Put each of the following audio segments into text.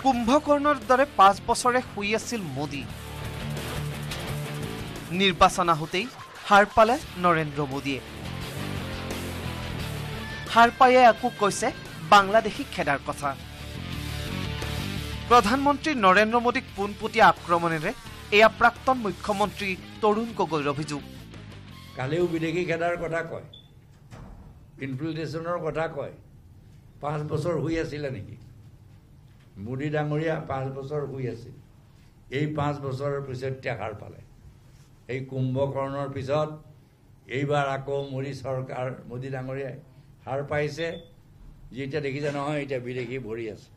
কুম্ভকৰ্ণৰ দৰে 5 বছৰে শুই আছিল মোদী নিৰ্বাচন আহোতেই হাৰ পালে নৰেন্দ্ৰ মোদীয়ে হাৰ পায়ে আকৌ কৈছে বাংলাদেশী খেদাৰ কথা প্ৰধানমন্ত্ৰী নৰেন্দ্ৰ মোদীক পোনপটীয়া আক্ৰমণেৰে এয়া প্ৰাক্তন মুখ্যমন্ত্ৰী তৰুণ গগৈৰ অভিযোগ কালিও বিদেশী খেদাৰ কথা কয় ইনফিল্ট্ৰেশ্যনৰ কথা কয় 5 বছৰ শুই আছিলে নেকি মোদী ডাঙৰীয়া 5 বছৰ শুই আছিল এই 5 বছৰৰ পিছত হাৰ পালে এই কুম্ভকৰ্ণৰ পিছত এইবাৰ আকৌ মোদী চৰকাৰ মোদী ডাঙৰীয়াই হাৰ পাইছে যেটা দেখিছে নহয় এটা বিদেশী ভৰি আছে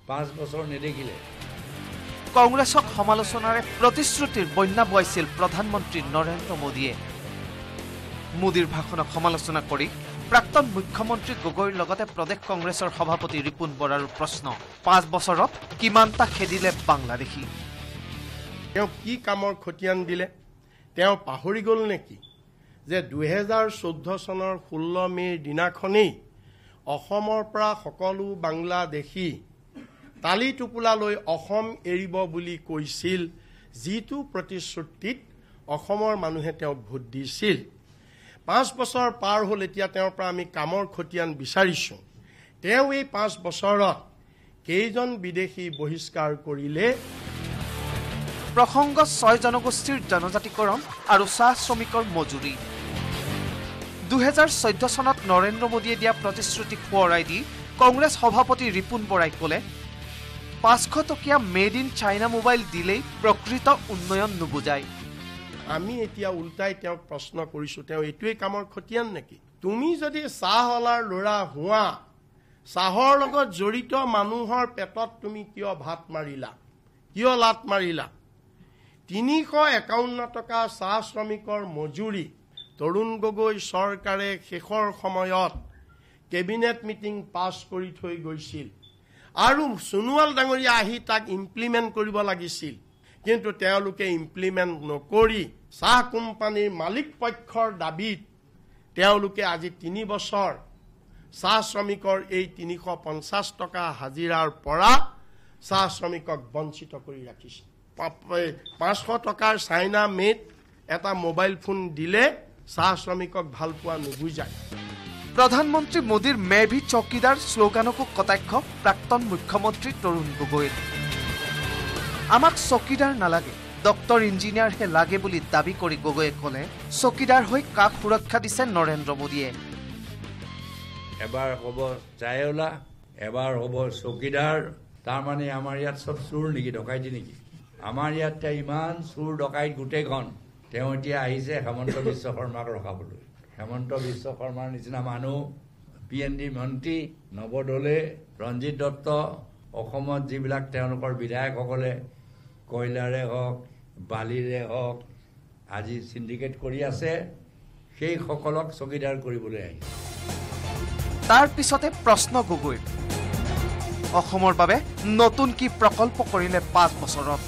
5 বছৰ নেদেখিলে কংগ্ৰেছক সমালোচনাৰে প্ৰতিশ্ৰুতিৰ বন্যা বৈছিল প্ৰধানমন্ত্ৰী নৰেন্দ্ৰ মোদীয়ে মোদীৰ ভাষণক সমালোচনা কৰি প্ৰাক্তন মুখ্যমন্ত্ৰী গগৈৰ লগতে প্ৰদেশ কংগ্ৰেছৰ সভাপতি ৰিপুন বৰাৰ প্ৰশ্ন 5 বছৰত কিমানটা খেদিলে বাংলাদেশী তেওঁ কি কামৰ খতিয়ান দিলে তেওঁ পাহৰি গল নেকি যে 2014 চনৰ 16 মেৰ দিনাখনেই অসমৰ পৰা সকলো বাংলাদেশী তালি টুপুলা লৈ অসম এৰিব বুলি কৈছিল যিটো প্ৰতিশ্ৰুতিত অসমৰ মানুহে তেওঁক ভোট দিছিল 5 বছৰ পাৰ হ'ল এতিয়া তেওঁৰ পৰা আমি কামৰ খতিয়ান বিচাৰিছো তেওঁ এই 5 বছৰত কেইজন বিদেশী বহিষ্কাৰ কৰিলে প্ৰসংগ 6 জনগোষ্ঠীৰ জনজাতিকৰণ আৰু চাহ শ্ৰমিকৰ মজুৰি 2014 চনত নৰেন্দ্ৰ মোদীয়ে দিয়া প্ৰতিশ্ৰুতি সোঁৱৰাই দি কংগ্ৰেছ সভাপতি ৰিপুন বৰাই ক'লে 500 টকীয়া মেড ইন চাইনা মোবাইল দিলেই প্ৰকৃত উন্নয়ন নুবুজায় আমি এতিয়া উল্টাই তেওঁক প্ৰশ্ন কৰিছো তেওঁ এইটোৱে কামৰ খতিয়ান নেকি তুমি যদি চাহৱালাৰ ল'ৰা হোৱা চাহৰ লগত জড়িত মানুহৰ পেটত তুমি কিয় ভাত মাৰিলা কিয় লাত মাৰিলা 351 টকা চাহ শ্ৰমিকৰ মজুৰি তৰুণ গগৈ চৰকাৰে শেষৰ সময়ত কেবিনেট মিটিং পাছ কৰি থৈ গৈছিল আৰু সোণোৱাল ডাঙৰীয়া আহি তাক ইমপ্লিমেন্ট কৰিব লাগিছিল কিন্তু তেওঁলোকে ইমপ্লিমেন্ট নকৰি চাহ কোম্পানীৰ মালিক পক্ষৰ দাবীত তেওঁলোকে আজি 3 বছৰ চাহ শ্ৰমিকৰ এই 350 টকা হাজিৰাৰ পৰা চাহ শ্ৰমিকক বঞ্চিত কৰি ৰাখিছে 500 টকাৰ চাইনা মেড এটা মোবাইল ফোন দিলে চাহ শ্ৰমিকক ভাল পোৱা নুবুজায় প্ৰধানমন্ত্ৰী মোদীৰ মে ভি চৌকিদাৰ শ্লোগানকো কটাক্ষ প্ৰাক্তন মুখ্যমন্ত্ৰী তৰুণ গগৈৰ আমাক চৌকিদাৰ নালাগে ডক্টৰ ইঞ্জিনিয়াৰহে লাগে বুলি দাবী কৰি গগৈয়ে ক'লে চৌকিদাৰ হৈ কাক সুৰক্ষা দিছে নৰেন্দ্ৰ মোদীয়ে এবাৰ হ'ব চায়লা এবাৰ হ'ব চৌকিদাৰ তাৰ মানে আমাৰ ইয়াত সব চুৰ নেকি ডকাইতি নেকি আমাৰ ইয়াত ইমান চুৰ ডকাইত গোটেইখন তেওঁ এতিয়া আহিছে হেমন্ত বিশ্ব শৰ্মাক ৰখাবলৈ হেমন্ত বিশ্ব শৰ্মাৰ নিচিনা মানুহ PND মন্ত্ৰী নৱদলে ৰঞ্জিত দত্ত অসমত যিবিলাক তেওঁলোকৰ বিধায়কসকলে কয়লাৰে হওক বালিৰে হওক আজি সিন্ডিকেট কৰি আছে সেই সকলক চকীদাৰ কৰিবলৈ আহিছে তাৰ পিছতে প্ৰশ্ন গগৈৰ অসমৰ বাবে নতুন কি প্ৰকল্প কৰিলে 5 বছৰত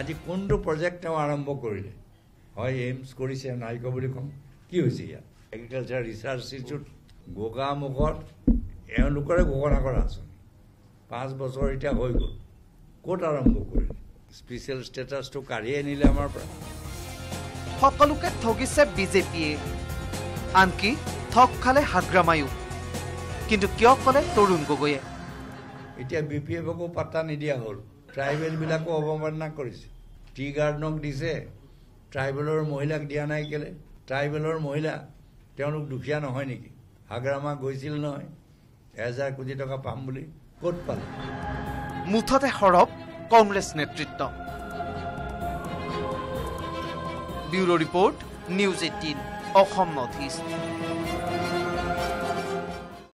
আজি কোনটো প্ৰজেক্ট তেওঁ আৰম্ভ কৰিলে হয় এইমছ কৰিছে নাইক বুলি কম কি হৈছে ইয়াত এগ্ৰিকালচাৰ ৰিচাৰ্চ ইনষ্টিটিউট গোগামুখত এওঁলোকৰে ঘোষণা কৰা আছে 5 বছৰ এতিয়া হৈ গ'ল ক'ত আৰম্ভ কৰিলে স্পেচিয়েল ষ্টেটাছটো কাঢ়ি আনিলে আমাৰ পৰা সকলোকে ঠগিছে বিজেপিয়ে আনকি ঠগ খালে হাগ্ৰামায়ো কিন্তু কিয় ক'লে তৰুণ গগৈয়ে এতিয়া BPFকো পাত্তা নিদিয়া হ'ল ট্ৰাইবেলবিলাকো অৱমাননা কৰিছে টি গাৰ্ডনক দিছে ট্ৰাইবেলৰ মহিলাক দিয়া নাই কেলে ট্ৰাইবেলৰ মহিলা তেওঁলোক দুখীয়া নহয় নেকি হাগ্ৰামা গৈছিল নহয় 1000 কোটি টকা পাম বুলি ক'ত পালে মুঠতে সৰব কংগ্ৰেছ নেতৃত্ব bureau report news 18 Assam north east